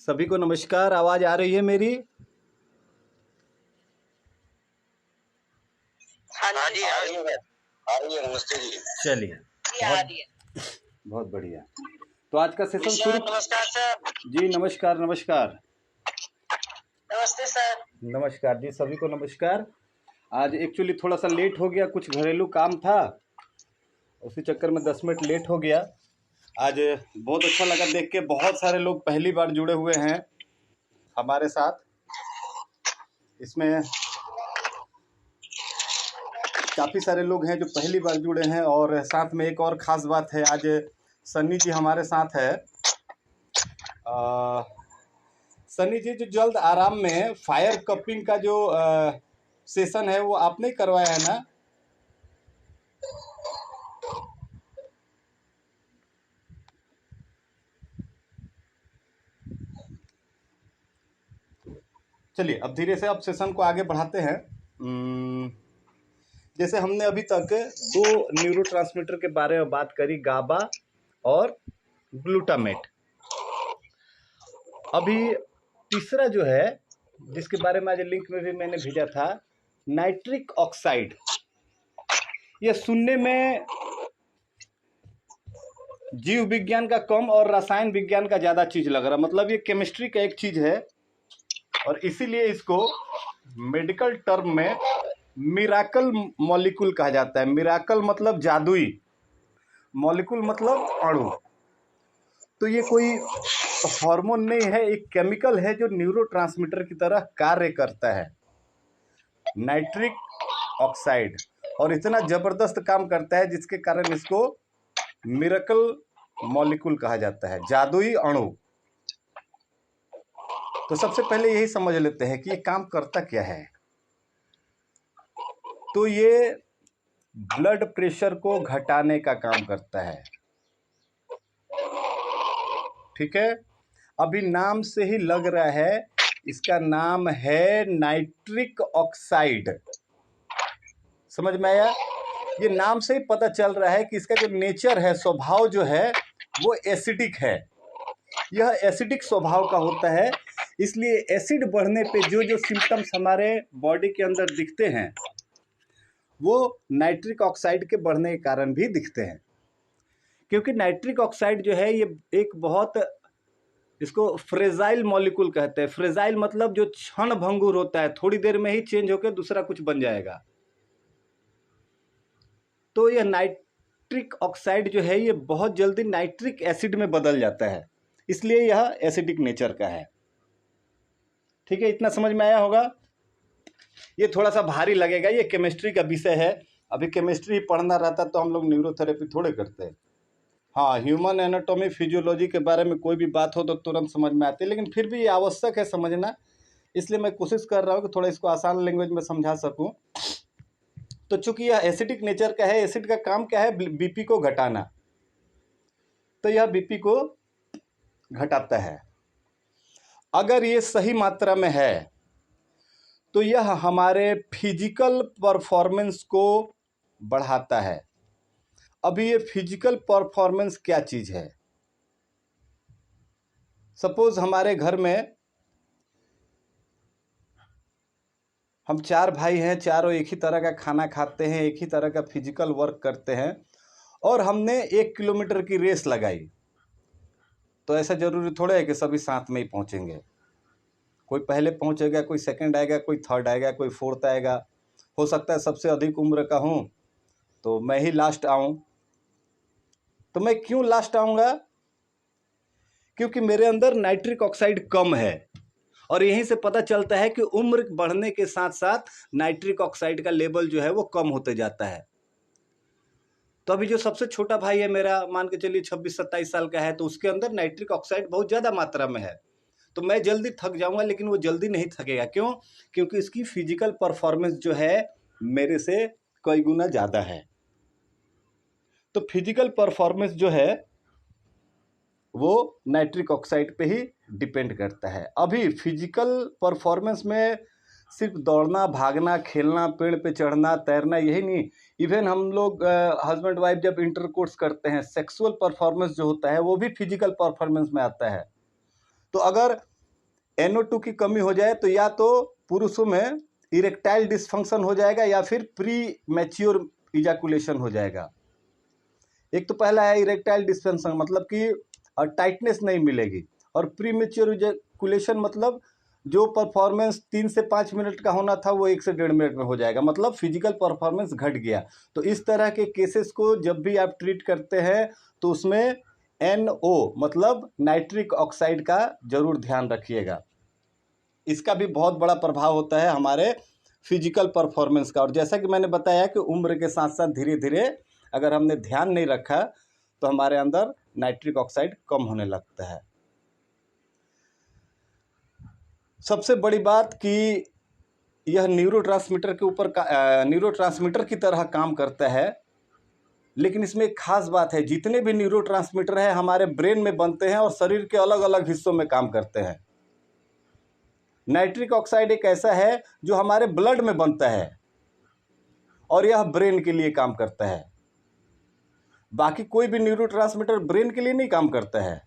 सभी को नमस्कार। आवाज आ रही है मेरी? हाँ जी, आ रही है। नमस्ते जी। चलिए, बहुत बढ़िया। तो आज का सेशन शुरू। नमस्कार सर। जी नमस्कार नमस्कार। नमस्ते सर। नमस्कार जी, सभी को नमस्कार। आज एक्चुअली थोड़ा सा लेट हो गया, कुछ घरेलू काम था, उसी चक्कर में 10 मिनट लेट हो गया। आज बहुत अच्छा लगा देख के, बहुत सारे लोग पहली बार जुड़े हुए हैं हमारे साथ। इसमें काफ़ी सारे लोग हैं जो पहली बार जुड़े हैं, और साथ में एक और ख़ास बात है, आज सन्नी जी हमारे साथ है। सन्नी जी जो जल्द आराम में फायर कपिंग का जो सेशन है वो आपने करवाया है ना? चलिए अब धीरे से अब सेशन को आगे बढ़ाते हैं। जैसे हमने अभी तक 2 न्यूरोट्रांसमीटर के बारे में बात करी, गाबा और ग्लूटामेट। अभी तीसरा जो है, जिसके बारे में आज लिंक में भी मैंने भेजा था, नाइट्रिक ऑक्साइड। ये सुनने में जीव विज्ञान का कम और रसायन विज्ञान का ज़्यादा चीज़ लग रहा, मतलब ये केमिस्ट्री का एक चीज़ है, और इसीलिए इसको मेडिकल टर्म में मिराकल मॉलिक्यूल कहा जाता है। मिराकल मतलब जादुई, मॉलिक्यूल मतलब अणु। तो ये कोई हार्मोन नहीं है, एक केमिकल है जो न्यूरोट्रांसमीटर की तरह कार्य करता है, नाइट्रिक ऑक्साइड, और इतना ज़बरदस्त काम करता है जिसके कारण इसको मिराकल मॉलिक्यूल कहा जाता है, जादुई अणु। तो सबसे पहले यही समझ लेते हैं कि ये काम करता क्या है। तो ये ब्लड प्रेशर को घटाने का काम करता है, ठीक है। अभी नाम से ही लग रहा है, इसका नाम है नाइट्रिक ऑक्साइड। समझ में आया? ये नाम से ही पता चल रहा है कि इसका जो नेचर है, स्वभाव जो है, वो एसिडिक है। यह एसिडिक स्वभाव का होता है, इसलिए एसिड बढ़ने पे जो जो सिम्टम्स हमारे बॉडी के अंदर दिखते हैं वो नाइट्रिक ऑक्साइड के बढ़ने के कारण भी दिखते हैं। क्योंकि नाइट्रिक ऑक्साइड जो है ये एक बहुत, इसको फ्रेजाइल मॉलिक्यूल कहते हैं। फ्रेजाइल मतलब जो क्षण भंगुर होता है, थोड़ी देर में ही चेंज होकर दूसरा कुछ बन जाएगा। तो यह नाइट्रिक ऑक्साइड जो है ये बहुत जल्दी नाइट्रिक एसिड में बदल जाता है, इसलिए यह एसिडिक नेचर का है। ठीक है, इतना समझ में आया होगा। ये थोड़ा सा भारी लगेगा, ये केमिस्ट्री का विषय है। अभी केमिस्ट्री पढ़ना रहता तो हम लोग न्यूरोथेरेपी थोड़े करते हैं। हाँ, ह्यूमन एनाटॉमी फिजियोलॉजी के बारे में कोई भी बात हो तो तुरंत समझ में आती है, लेकिन फिर भी ये आवश्यक है समझना, इसलिए मैं कोशिश कर रहा हूँ कि थोड़ा इसको आसान लैंग्वेज में समझा सकूँ। तो चूंकि यह एसिडिक नेचर का है, एसिड का काम क्या है? बीपी को घटाना। तो यह बीपी को घटाता है। अगर ये सही मात्रा में है तो यह हमारे फिजिकल परफॉर्मेंस को बढ़ाता है। अभी ये फिजिकल परफॉर्मेंस क्या चीज़ है? सपोज हमारे घर में हम 4 भाई हैं, चारों एक ही तरह का खाना खाते हैं, एक ही तरह का फिजिकल वर्क करते हैं, और हमने 1 किलोमीटर की रेस लगाई, तो ऐसा जरूरी थोड़ा है कि सभी साथ में ही पहुंचेंगे। कोई पहले पहुंचेगा, कोई सेकंड आएगा, कोई थर्ड आएगा, कोई फोर्थ आएगा। हो सकता है सबसे अधिक उम्र का हूं तो मैं ही लास्ट आऊं। तो मैं क्यों लास्ट आऊंगा? क्योंकि मेरे अंदर नाइट्रिक ऑक्साइड कम है, और यहीं से पता चलता है कि उम्र बढ़ने के साथ साथ नाइट्रिक ऑक्साइड का लेवल जो है वो कम होते जाता है। तो अभी जो सबसे छोटा भाई है मेरा, मान के चलिए 26-27 साल का है, तो उसके अंदर नाइट्रिक ऑक्साइड बहुत ज़्यादा मात्रा में है। तो मैं जल्दी थक जाऊंगा, लेकिन वो जल्दी नहीं थकेगा। क्यों? क्योंकि इसकी फिजिकल परफॉर्मेंस जो है मेरे से कई गुना ज़्यादा है। तो फिजिकल परफॉर्मेंस जो है वो नाइट्रिक ऑक्साइड पे ही डिपेंड करता है। अभी फिजिकल परफॉर्मेंस में सिर्फ दौड़ना, भागना, खेलना, पेड़ पे चढ़ना, तैरना यही नहीं, इवन हम लोग हस्बैंड वाइफ जब इंटरकोर्स करते हैं, सेक्सुअल परफॉर्मेंस जो होता है वो भी फिजिकल परफॉर्मेंस में आता है। तो अगर NO2 की कमी हो जाए तो या तो पुरुषों में इरेक्टाइल डिसफंक्शन हो जाएगा या फिर प्री मैच्योर इजैकुलेशन हो जाएगा। एक तो पहला है इरेक्टाइल डिसफंक्शन, मतलब कि टाइटनेस नहीं मिलेगी, और प्री मैच्योर इजैकुलेशन मतलब जो परफॉर्मेंस 3 से 5 मिनट का होना था वो 1 से 1.5 मिनट में हो जाएगा, मतलब फिजिकल परफॉर्मेंस घट गया। तो इस तरह के केसेस को जब भी आप ट्रीट करते हैं तो उसमें NO मतलब नाइट्रिक ऑक्साइड का जरूर ध्यान रखिएगा। इसका भी बहुत बड़ा प्रभाव होता है हमारे फिजिकल परफॉर्मेंस का। और जैसा कि मैंने बताया कि उम्र के साथ साथ धीरे धीरे अगर हमने ध्यान नहीं रखा तो हमारे अंदर नाइट्रिक ऑक्साइड कम होने लगता है। सबसे बड़ी बात कि यह न्यूरोट्रांसमीटर के ऊपर न्यूरोट्रांसमीटर की तरह काम करता है, लेकिन इसमें एक खास बात है, जितने भी न्यूरोट्रांसमीटर हैं हमारे ब्रेन में बनते हैं और शरीर के अलग अलग हिस्सों में काम करते हैं। नाइट्रिक ऑक्साइड एक ऐसा है जो हमारे ब्लड में बनता है और यह ब्रेन के लिए काम करता है। बाकी कोई भी न्यूरोट्रांसमीटर ब्रेन के लिए नहीं काम करता है,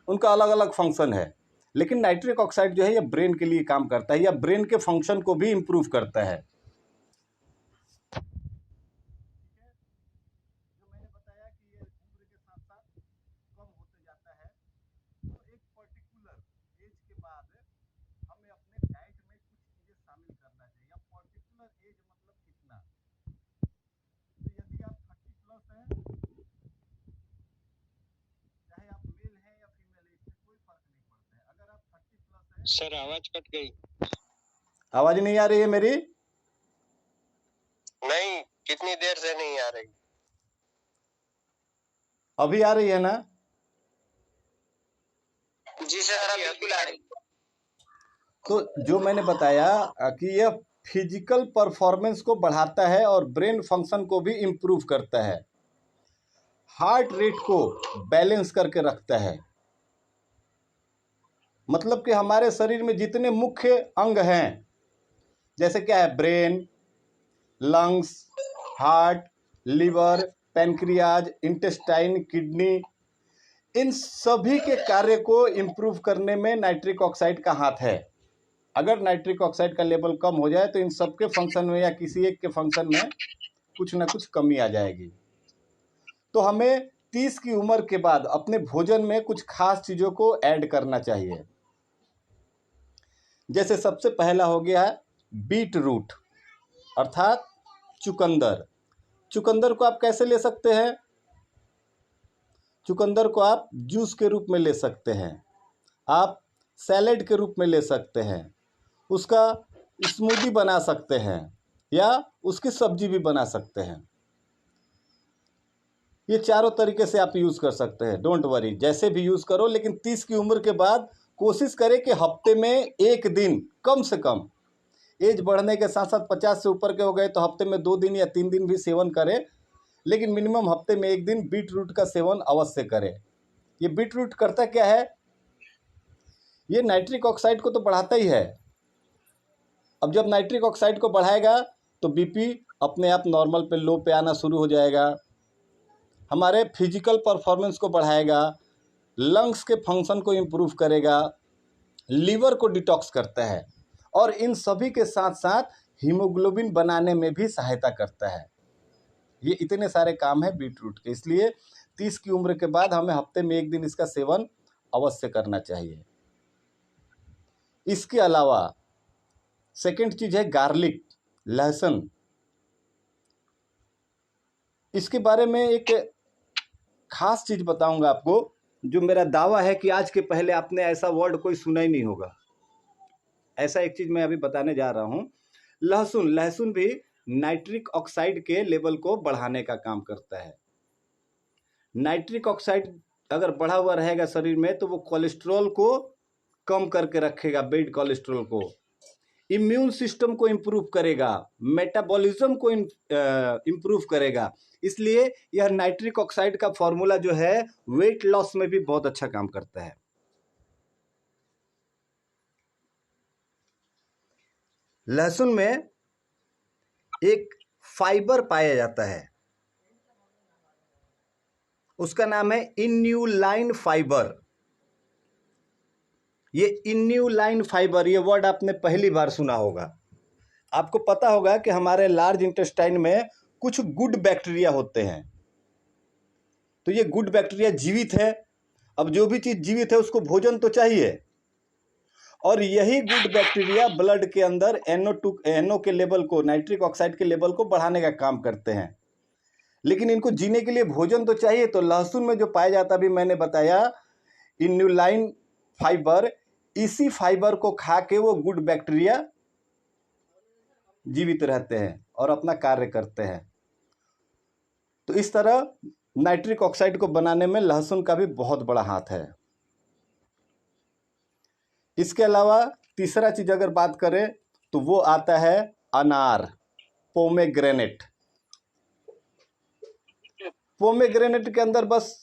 उनका अलग अलग फंक्शन है, लेकिन नाइट्रिक ऑक्साइड जो है यह ब्रेन के लिए काम करता है या ब्रेन के फंक्शन को भी इम्प्रूव करता है। जो मैंने बताया कि ये उम्र के साथ साथ कम होते जाता है, तो एक पर्टिकुलर एज के बाद हमें अपने डाइट में कुछ चीज़ें शामिल करना चाहिए। या पर्टिकुलर एज मतलब कितना, तो यदि आप 30 प्लस हैं, चाहे आप मेल हैं या फीमेल है, इससे कोई फर्क नहीं पड़ता है। अगर आप 30 प्लस हैं। सर आवाज कट गई। आवाज नहीं आ रही है मेरी? नहीं, कितनी देर से नहीं आ रही। अभी आ रही है ना? जी सर, बिल्कुल आ रही। तो जो मैंने बताया कि यह फिजिकल परफॉर्मेंस को बढ़ाता है और ब्रेन फंक्शन को भी इम्प्रूव करता है, हार्ट रेट को बैलेंस करके रखता है। मतलब कि हमारे शरीर में जितने मुख्य अंग हैं, जैसे क्या है, brain, lungs, heart, liver, pancreas, intestine, kidney, इन सभी के कार्य को इम्प्रूव करने में नाइट्रिक ऑक्साइड का हाथ है। अगर नाइट्रिक ऑक्साइड का लेवल कम हो जाए तो इन सबके फंक्शन में या किसी एक के फंक्शन में कुछ ना कुछ कमी आ जाएगी। तो हमें 30 की उम्र के बाद अपने भोजन में कुछ खास चीज़ों को ऐड करना चाहिए। जैसे सबसे पहला हो गया है बीट रूट अर्थात चुकंदर। चुकंदर को आप कैसे ले सकते हैं? चुकंदर को आप जूस के रूप में ले सकते हैं, आप सैलेड के रूप में ले सकते हैं, उसका स्मूदी बना सकते हैं या उसकी सब्जी भी बना सकते हैं। ये चारों तरीके से आप यूज़ कर सकते हैं, डोंट वरी, जैसे भी यूज़ करो। लेकिन 30 की उम्र के बाद कोशिश करें कि हफ्ते में एक दिन कम से कम, एज बढ़ने के साथ साथ 50 से ऊपर के हो गए तो हफ्ते में 2 दिन या 3 दिन भी सेवन करें, लेकिन मिनिमम हफ्ते में एक दिन बीट रूट का सेवन अवश्य करें। ये बीट रूट करता क्या है? ये नाइट्रिक ऑक्साइड को तो बढ़ाता ही है। अब जब नाइट्रिक ऑक्साइड को बढ़ाएगा तो बीपी अपने आप नॉर्मल पे, लो पे आना शुरू हो जाएगा, हमारे फिजिकल परफॉर्मेंस को बढ़ाएगा, लंग्स के फंक्शन को इम्प्रूव करेगा, लीवर को डिटॉक्स करता है और इन सभी के साथ साथ हीमोग्लोबिन बनाने में भी सहायता करता है। ये इतने सारे काम हैं बीट रूट के, इसलिए 30 की उम्र के बाद हमें हफ्ते में एक दिन इसका सेवन अवश्य करना चाहिए। इसके अलावा सेकंड चीज़ है गार्लिक, लहसुन। इसके बारे में एक खास चीज़ बताऊंगा आपको, जो मेरा दावा है कि आज के पहले आपने ऐसा वर्ड कोई सुना ही नहीं होगा। ऐसा एक चीज़ मैं अभी बताने जा रहा हूँ। लहसुन, लहसुन भी नाइट्रिक ऑक्साइड के लेवल को बढ़ाने का काम करता है। नाइट्रिक ऑक्साइड अगर बढ़ा हुआ रहेगा शरीर में तो वो कोलेस्ट्रॉल को कम करके रखेगा, बेड कोलेस्ट्रॉल को, इम्यून सिस्टम को इम्प्रूव करेगा, मेटाबॉलिज्म को इम्प्रूव करेगा। इसलिए यह नाइट्रिक ऑक्साइड का फॉर्मूला जो है वेट लॉस में भी बहुत अच्छा काम करता है। लहसुन में एक फाइबर पाया जाता है, उसका नाम है इन्यूलाइन फाइबर। ये इन्यूलाइन फाइबर, ये वर्ड आपने पहली बार सुना होगा। आपको पता होगा कि हमारे लार्ज इंटेस्टाइन में कुछ गुड बैक्टीरिया होते हैं, तो ये गुड बैक्टीरिया जीवित है। अब जो भी चीज़ जीवित है उसको भोजन तो चाहिए, और यही गुड बैक्टीरिया ब्लड के अंदर NO के लेवल को, नाइट्रिक ऑक्साइड के लेवल को बढ़ाने का काम करते हैं। लेकिन इनको जीने के लिए भोजन तो चाहिए। तो लहसुन में जो पाया जाता, अभी मैंने बताया इन्यूलाइन फाइबर, इसी फाइबर को खा के वो गुड बैक्टीरिया जीवित रहते हैं और अपना कार्य करते हैं। तो इस तरह नाइट्रिक ऑक्साइड को बनाने में लहसुन का भी बहुत बड़ा हाथ है। इसके अलावा तीसरा चीज अगर बात करें तो वो आता है अनार, पोमेग्रेनेट। पोमेग्रेनेट के अंदर बस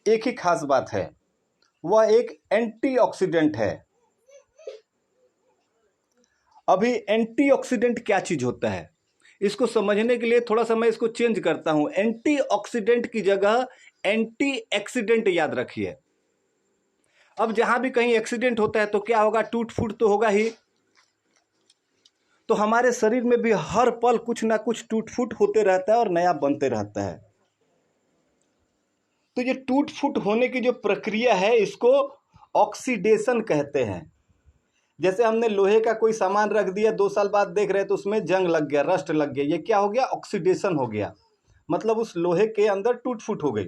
एक ही खास बात है, वह एक एंटीऑक्सीडेंट है। अभी एंटीऑक्सीडेंट क्या चीज होता है, इसको समझने के लिए थोड़ा सा मैं इसको चेंज करता हूं। एंटीऑक्सीडेंट की जगह एंटी एक्सीडेंट याद रखिए। अब जहां भी कहीं एक्सीडेंट होता है तो क्या होगा, टूट फूट तो होगा ही। तो हमारे शरीर में भी हर पल कुछ ना कुछ टूट फूट होते रहता है और नया बनते रहता है। तो ये टूट फूट होने की जो प्रक्रिया है इसको ऑक्सीडेशन कहते हैं। जैसे हमने लोहे का कोई सामान रख दिया, 2 साल बाद देख रहे तो उसमें जंग लग गया, रस्ट लग गया, ये क्या हो गया, ऑक्सीडेशन हो गया, मतलब उस लोहे के अंदर टूट फूट हो गई।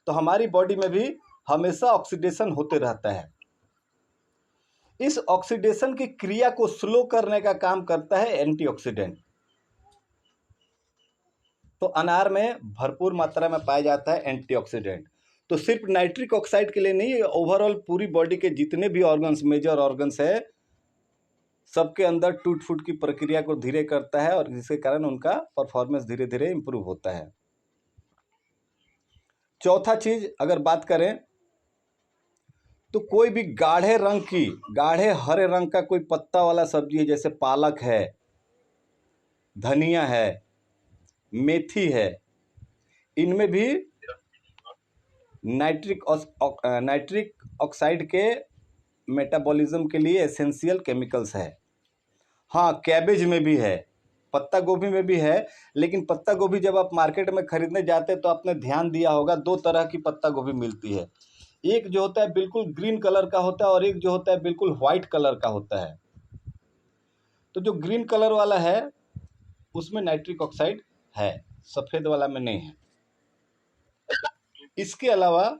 तो हमारी बॉडी में भी हमेशा ऑक्सीडेशन होते रहता है। इस ऑक्सीडेशन की क्रिया को स्लो करने का काम करता है एंटीऑक्सीडेंट। तो अनार में भरपूर मात्रा में पाया जाता है एंटीऑक्सीडेंट। तो सिर्फ नाइट्रिक ऑक्साइड के लिए नहीं, ओवरऑल पूरी बॉडी के जितने भी ऑर्गन्स, मेजर ऑर्गन्स है, सबके अंदर टूट फूट की प्रक्रिया को धीरे करता है और जिसके कारण उनका परफॉर्मेंस धीरे धीरे इंप्रूव होता है। चौथा चीज अगर बात करें तो कोई भी गाढ़े रंग की, गाढ़े हरे रंग का कोई पत्ता वाला सब्जी है, जैसे पालक है, धनिया है, मेथी है, इनमें भी नाइट्रिक ऑक्साइड के मेटाबॉलिज्म के लिए एसेंशियल केमिकल्स है। हाँ, कैबेज में भी है, पत्ता गोभी में भी है। लेकिन पत्ता गोभी जब आप मार्केट में खरीदने जाते हैं तो आपने ध्यान दिया होगा, 2 तरह की पत्ता गोभी मिलती है। एक जो होता है बिल्कुल ग्रीन कलर का होता है और एक जो होता है बिल्कुल व्हाइट कलर का होता है। तो जो ग्रीन कलर वाला है उसमें नाइट्रिक ऑक्साइड है, सफ़ेद वाला में नहीं है। इसके अलावा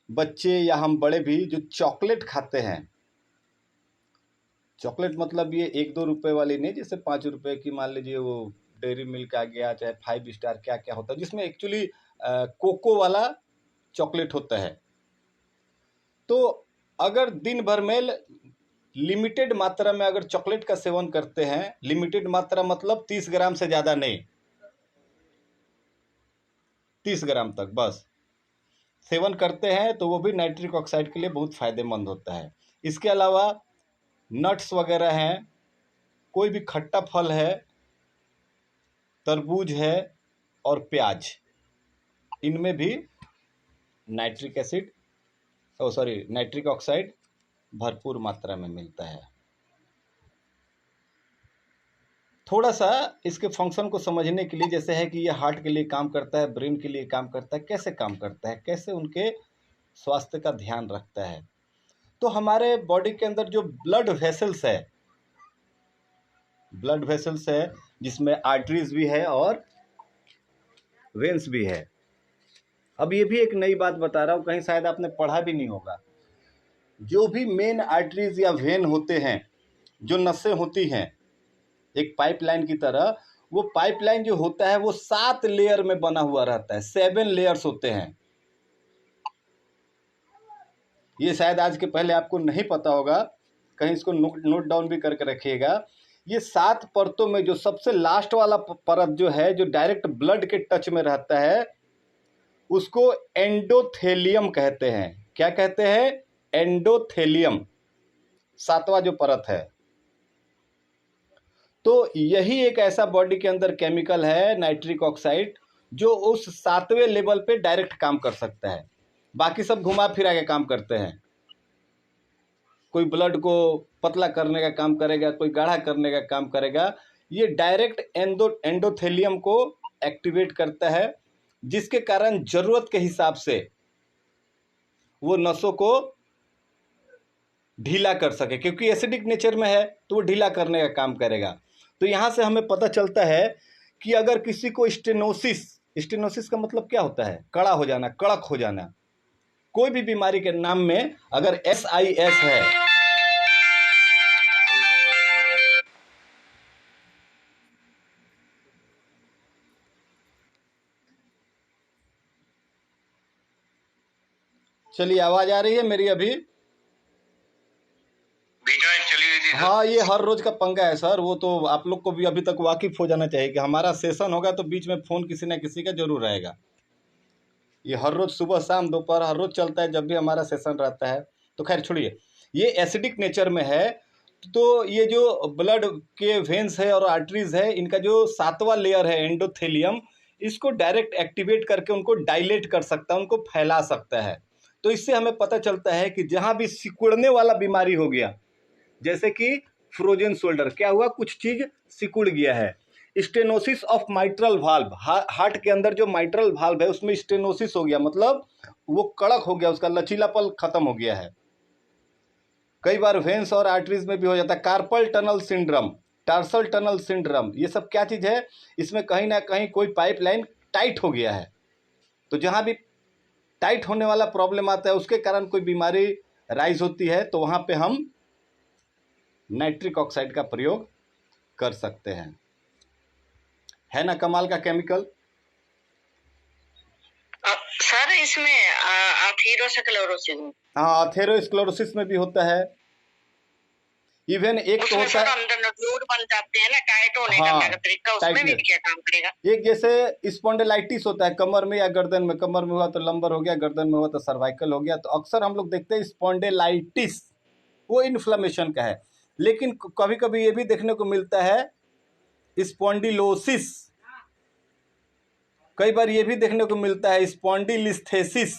बच्चे या हम बड़े भी जो चॉकलेट खाते हैं, चॉकलेट मतलब ये 1-2 रुपए वाली नहीं, जैसे 5 रुपए की मान लीजिए वो डेयरी मिल्क आ गया, चाहे 5 स्टार क्या क्या होता है, जिसमें एक्चुअली कोको वाला चॉकलेट होता है। तो अगर दिन भर में लिमिटेड मात्रा में अगर चॉकलेट का सेवन करते हैं, लिमिटेड मात्रा मतलब 30 ग्राम से ज़्यादा नहीं, 30 ग्राम तक बस सेवन करते हैं, तो वो भी नाइट्रिक ऑक्साइड के लिए बहुत फ़ायदेमंद होता है। इसके अलावा नट्स वगैरह हैं, कोई भी खट्टा फल है, तरबूज है और प्याज, इनमें भी नाइट्रिक ऑक्साइड भरपूर मात्रा में मिलता है। थोड़ा सा इसके फंक्शन को समझने के लिए, जैसे है कि ये हार्ट के लिए काम करता है, ब्रेन के लिए काम करता है, कैसे काम करता है, कैसे उनके स्वास्थ्य का ध्यान रखता है। तो हमारे बॉडी के अंदर जो ब्लड वेसल्स है जिसमें आर्टरीज भी है और वेन्स भी है। अब ये भी एक नई बात बता रहा हूँ, कहीं शायद आपने पढ़ा भी नहीं होगा। जो भी मेन आर्टरीज या वेन होते हैं, जो नसें होती हैं एक पाइपलाइन की तरह, वो पाइपलाइन जो होता है वो 7 लेयर में बना हुआ रहता है, 7 लेयर्स होते हैं। ये शायद आज के पहले आपको नहीं पता होगा, कहीं इसको नोट डाउन भी करके रखिएगा। ये 7 परतों में जो सबसे लास्ट वाला परत जो है, जो डायरेक्ट ब्लड के टच में रहता है, उसको एंडोथेलियम कहते हैं। क्या कहते हैं? एंडोथेलियम, 7वां जो परत है। तो यही एक ऐसा बॉडी के अंदर केमिकल है नाइट्रिक ऑक्साइड, जो उस 7वें लेवल पे डायरेक्ट काम कर सकता है। बाकी सब घुमा फिरा के काम करते हैं, कोई ब्लड को पतला करने का काम करेगा, कोई गाढ़ा करने का काम करेगा। ये डायरेक्ट एंडोथेलियम को एक्टिवेट करता है, जिसके कारण जरूरत के हिसाब से वो नसों को ढीला कर सके, क्योंकि एसिडिक नेचर में है तो वो ढीला करने का काम करेगा। तो यहाँ से हमें पता चलता है कि अगर किसी को स्टेनोसिस का मतलब क्या होता है? कड़ा हो जाना, कड़क हो जाना। कोई भी बीमारी के नाम में अगर SIS है, चलिए आवाज आ रही है मेरी अभी? बीच में चली गई थी। हाँ, ये हर रोज का पंगा है सर। वो तो आप लोग को भी अभी तक वाकिफ हो जाना चाहिए कि हमारा सेशन होगा तो बीच में फोन किसी न किसी का जरूर रहेगा। ये हर रोज सुबह शाम दोपहर हर रोज चलता है जब भी हमारा सेशन रहता है। तो खैर छोड़िए, ये एसिडिक नेचर में है। तो ये जो ब्लड के वेन्स है और आर्टरीज है, इनका जो 7वां लेयर है एंडोथेलियम, इसको डायरेक्ट एक्टिवेट करके उनको डायलेट कर सकता है, उनको फैला सकता है। तो इससे हमें पता चलता है कि जहाँ भी सिकुड़ने वाला बीमारी हो गया, जैसे कि फ्रोजन शोल्डर, क्या हुआ? कुछ चीज सिकुड़ गया है। Stenosis of mitral valve, heart के अंदर जो माइट्रल वाल्व है उसमें स्टेनोसिस हो गया, मतलब वो कड़क हो गया, उसका लचीलापन खत्म हो गया है। कई बार वेन्स और आर्टरीज में भी हो जाता है। Carpal tunnel syndrome, tarsal tunnel syndrome, ये सब क्या चीज है? इसमें कहीं ना कहीं कोई पाइपलाइन टाइट हो गया है। तो जहां भी टाइट होने वाला प्रॉब्लम आता है, उसके कारण कोई बीमारी राइज होती है, तो वहां पे हम नाइट्रिक ऑक्साइड का प्रयोग कर सकते हैं। है ना कमाल का केमिकल? सर इसमें एथेरोस्क्लेरोसिस, हाँ, एथेरोस्क्लेरोसिस में भी होता है। इवन एक तो होता है अंदर फ्लूइड बन जाते हैं ना, टाइट होने हाँ, का तरीका, उसमें भी क्या काम करेगा? एक जैसे स्पॉन्डिलाइटिस होता है कमर में या गर्दन में। कमर में हुआ तो लंबर हो गया, गर्दन में हुआ तो सर्वाइकल हो गया। तो अक्सर हम लोग देखते हैं स्पॉन्डिलाइटिस वो इन्फ्लेमेशन का है। लेकिन कभी कभी ये भी देखने को मिलता है स्पॉन्डिलोसिस, कई बार ये भी देखने को मिलता है स्पॉन्डिलिस्थेसिस।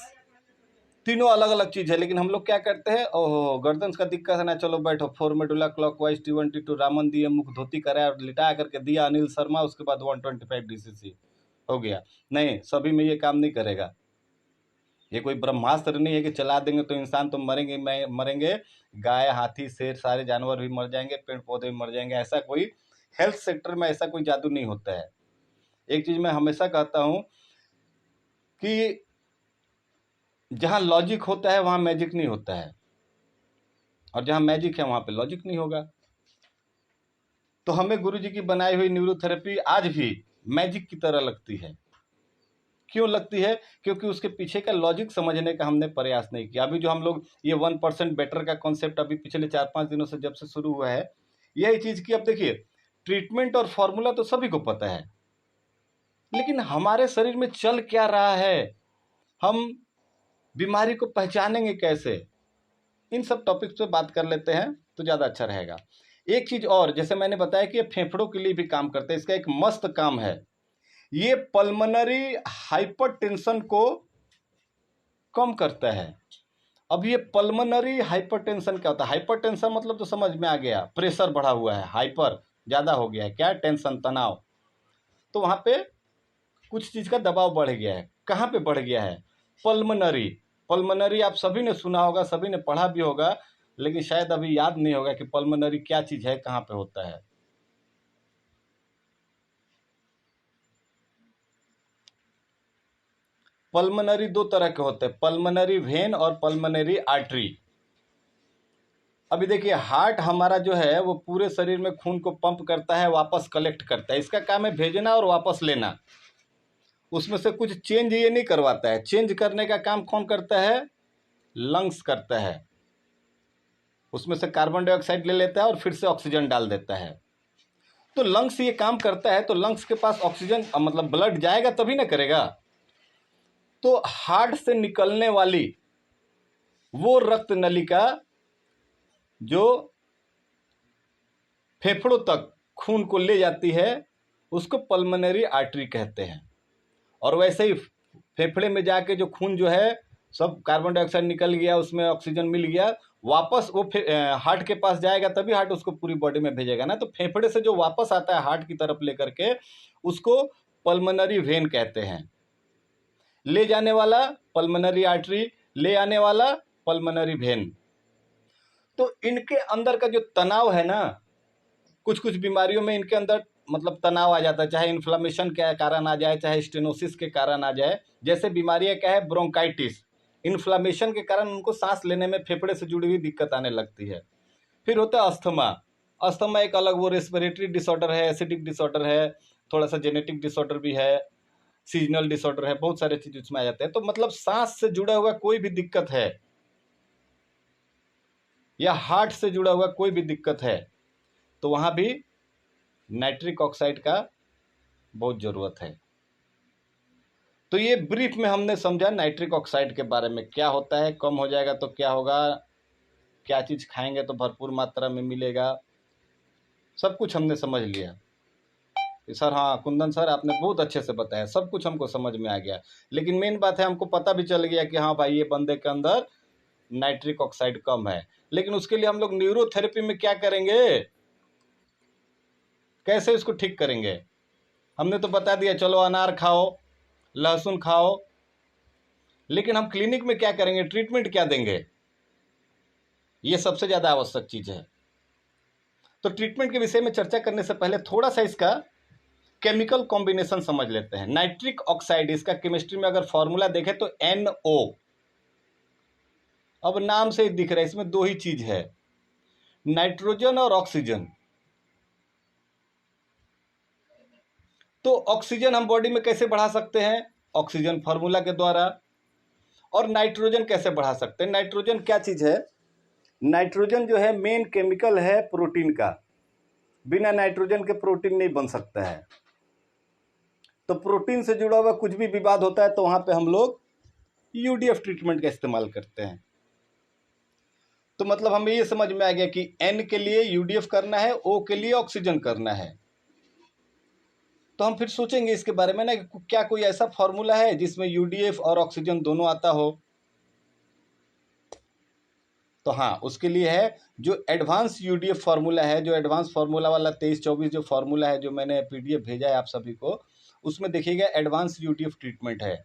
तीनों अलग अलग चीज है। लेकिन हम लोग क्या करते हैं, ओहो गर्दन का दिक्कत है ना, चलो बैठो, फॉर्मेडुला क्लॉकवाइज T1 T2 रामन दिए, मुख धोती कराया और लिटा करके दिया अनिल शर्मा, उसके बाद 125 DCC हो गया। नहीं, सभी में ये काम नहीं करेगा। ये कोई ब्रह्मास्त्र नहीं है कि चला देंगे तो इंसान तो मरेंगे। गाय, हाथी, शेर, सारे जानवर भी मर जाएंगे, पेड़ पौधे भी मर जाएंगे। ऐसा कोई हेल्थ सेक्टर में ऐसा कोई जादू नहीं होता है। एक चीज मैं हमेशा कहता हूं कि जहां लॉजिक होता है वहां मैजिक नहीं होता है, और जहां मैजिक है वहां पे लॉजिक नहीं होगा। तो हमें गुरुजी की बनाई हुई न्यूरोथेरेपी आज भी मैजिक की तरह लगती है। क्यों लगती है? क्योंकि उसके पीछे का लॉजिक समझने का हमने प्रयास नहीं किया। अभी जो हम लोग ये 1% बेटर का कॉन्सेप्ट अभी पिछले 4-5 दिनों से जब से शुरू हुआ है, यही चीज की, अब देखिए ट्रीटमेंट और फॉर्मूला तो सभी को पता है, लेकिन हमारे शरीर में चल क्या रहा है, हम बीमारी को पहचानेंगे कैसे, इन सब टॉपिक्स पे बात कर लेते हैं तो ज़्यादा अच्छा रहेगा। एक चीज़ और, जैसे मैंने बताया कि ये फेफड़ों के लिए भी काम करते हैं। इसका एक मस्त काम है, ये पल्मोनरी हाइपरटेंशन को कम करता है। अब ये पल्मोनरी हाइपरटेंशन क्या होता है? हाइपरटेंशन मतलब तो समझ में आ गया, प्रेशर बढ़ा हुआ है, हाइपर ज़्यादा हो गया है, क्या? टेंशन, तनाव। तो वहाँ पे कुछ चीज़ का दबाव बढ़ गया है। कहाँ पे बढ़ गया है? पल्मोनरी आप सभी ने सुना होगा, सभी ने पढ़ा भी होगा, लेकिन शायद अभी याद नहीं होगा कि पल्मोनरी क्या चीज है, कहाँ पे होता है। पल्मोनरी दो तरह के होते हैं, पल्मोनरी वेन और पल्मोनरी आर्टरी। अभी देखिए, हार्ट हमारा जो है वो पूरे शरीर में खून को पंप करता है, वापस कलेक्ट करता है। इसका काम है भेजना और वापस लेना। उसमें से कुछ चेंज ये नहीं करवाता है। चेंज करने का काम कौन करता है? लंग्स करता है। उसमें से कार्बन डाइऑक्साइड ले लेता है और फिर से ऑक्सीजन डाल देता है। तो लंग्स ये काम करता है, तो लंग्स के पास ऑक्सीजन मतलब ब्लड जाएगा तभी ना करेगा। तो हार्ट से निकलने वाली वो रक्त नलिका जो फेफड़ों तक खून को ले जाती है, उसको पल्मोनरी आर्टरी कहते हैं। और वैसे ही फेफड़े में जाके जो खून जो है सब कार्बन डाइऑक्साइड निकल गया, उसमें ऑक्सीजन मिल गया, वापस वो हार्ट के पास जाएगा तभी हार्ट उसको पूरी बॉडी में भेजेगा ना। तो फेफड़े से जो वापस आता है हार्ट की तरफ लेकर के, उसको पल्मोनरी वेन कहते हैं। ले जाने वाला पल्मोनरी आर्टरी, ले आने वाला पल्मोनरी वेन। तो इनके अंदर का जो तनाव है ना, कुछ कुछ बीमारियों में इनके अंदर मतलब तनाव आ जाता है, चाहे इन्फ्लामेशन के कारण आ जाए, चाहे स्टेनोसिस के कारण आ जाए। जैसे बीमारियां क्या है, ब्रोंकाइटिस, इन्फ्लामेशन के कारण उनको सांस लेने में फेफड़े से जुड़ी हुई दिक्कत आने लगती है। फिर होता है अस्थमा। अस्थमा एक अलग वो रेस्पिरेटरी डिसऑर्डर है, एसिडिक डिसऑर्डर है, थोड़ा सा जेनेटिक डिसऑर्डर भी है, सीजनल डिसऑर्डर है, बहुत सारे चीज उसमें आ जाते हैं। तो मतलब सांस से जुड़ा हुआ कोई भी दिक्कत है या हार्ट से जुड़ा हुआ कोई भी दिक्कत है, तो वहां भी नाइट्रिक ऑक्साइड का बहुत जरूरत है। तो ये ब्रीफ में हमने समझा नाइट्रिक ऑक्साइड के बारे में, क्या होता है, कम हो जाएगा तो क्या होगा, क्या चीज खाएंगे तो भरपूर मात्रा में मिलेगा, सब कुछ हमने समझ लिया। सर हाँ कुंदन सर आपने बहुत अच्छे से बताया, सब कुछ हमको समझ में आ गया। लेकिन मेन बात है हमको पता भी चल गया कि हाँ भाई ये बंदे के अंदर नाइट्रिक ऑक्साइड कम है। लेकिन उसके लिए हम लोग न्यूरोथेरेपी में क्या करेंगे, कैसे इसको ठीक करेंगे? हमने तो बता दिया चलो अनार खाओ, लहसुन खाओ, लेकिन हम क्लिनिक में क्या करेंगे, ट्रीटमेंट क्या देंगे? ये सबसे ज्यादा आवश्यक चीज है। तो ट्रीटमेंट के विषय में चर्चा करने से पहले थोड़ा सा इसका केमिकल कॉम्बिनेशन समझ लेते हैं। नाइट्रिक ऑक्साइड, इसका केमिस्ट्री में अगर फॉर्मूला देखें तो NO। अब नाम से ही दिख रहा है इसमें दो ही चीज है, नाइट्रोजन और ऑक्सीजन। तो ऑक्सीजन हम बॉडी में कैसे बढ़ा सकते हैं? ऑक्सीजन फार्मूला के द्वारा। और नाइट्रोजन कैसे बढ़ा सकते हैं? नाइट्रोजन क्या चीज है? नाइट्रोजन जो है मेन केमिकल है प्रोटीन का, बिना नाइट्रोजन के प्रोटीन नहीं बन सकता है। तो प्रोटीन से जुड़ा हुआ कुछ भी विवाद होता है तो वहां पे हम लोग यूडीएफ ट्रीटमेंट का इस्तेमाल करते हैं। तो मतलब हमें ये समझ में आ गया कि N के लिए यूडीएफ करना है, O के लिए ऑक्सीजन करना है। तो हम फिर सोचेंगे इसके बारे में ना कि क्या कोई ऐसा फॉर्मूला है जिसमें यूडीएफ और ऑक्सीजन दोनों आता हो। तो हाँ, उसके लिए है जो एडवांस यूडीएफ फार्मूला है, जो एडवांस फार्मूला वाला 23-24 जो फार्मूला है, जो मैंने पीडीएफ भेजा है आप सभी को, उसमें देखिएगा एडवांस यूडीएफ ट्रीटमेंट है,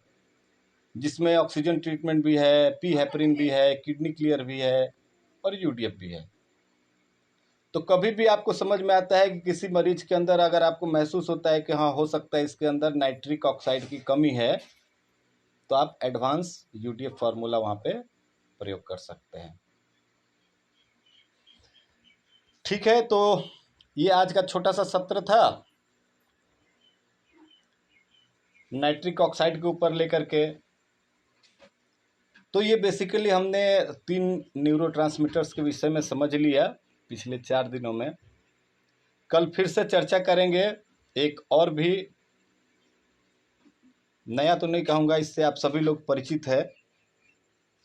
जिसमें ऑक्सीजन ट्रीटमेंट भी है, पी हेपरिन भी है, किडनी क्लियर भी है और यूडीएफ भी है। तो कभी भी आपको समझ में आता है कि किसी मरीज के अंदर अगर आपको महसूस होता है कि हाँ हो सकता है इसके अंदर नाइट्रिक ऑक्साइड की कमी है, तो आप एडवांस यूडीएफ फार्मूला वहां पे प्रयोग कर सकते हैं। ठीक है, तो ये आज का छोटा सा सत्र था नाइट्रिक ऑक्साइड के ऊपर लेकर के। तो ये बेसिकली हमने 3 न्यूरोट्रांसमीटर्स के विषय में समझ लिया पिछले 4 दिनों में। कल फिर से चर्चा करेंगे एक और भी नया, तो नहीं कहूँगा, इससे आप सभी लोग परिचित है,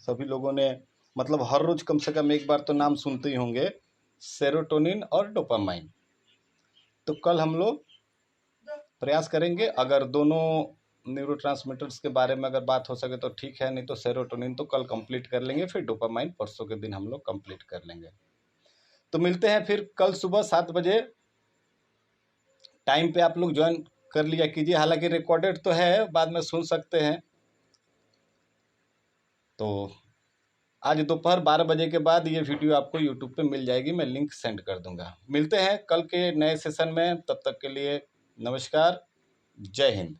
सभी लोगों ने मतलब हर रोज कम से कम एक बार तो नाम सुनते ही होंगे, सेरोटोनिन और डोपामाइन। तो कल हम लोग प्रयास करेंगे, अगर दोनों न्यूरोट्रांसमीटर्स के बारे में अगर बात हो सके तो ठीक है, नहीं तो सेरोटोनिन तो कल कंप्लीट कर लेंगे, फिर डोपामाइन परसों के दिन हम लोग कंप्लीट कर लेंगे। तो मिलते हैं फिर कल सुबह 7 बजे टाइम पे। आप लोग ज्वाइन कर लिया कीजिए, हालांकि रिकॉर्डेड तो है, बाद में सुन सकते हैं। तो आज दोपहर 12 बजे के बाद ये वीडियो आपको यूट्यूब पे मिल जाएगी, मैं लिंक सेंड कर दूंगा। मिलते हैं कल के नए सेशन में, तब तक के लिए नमस्कार, जय हिंद।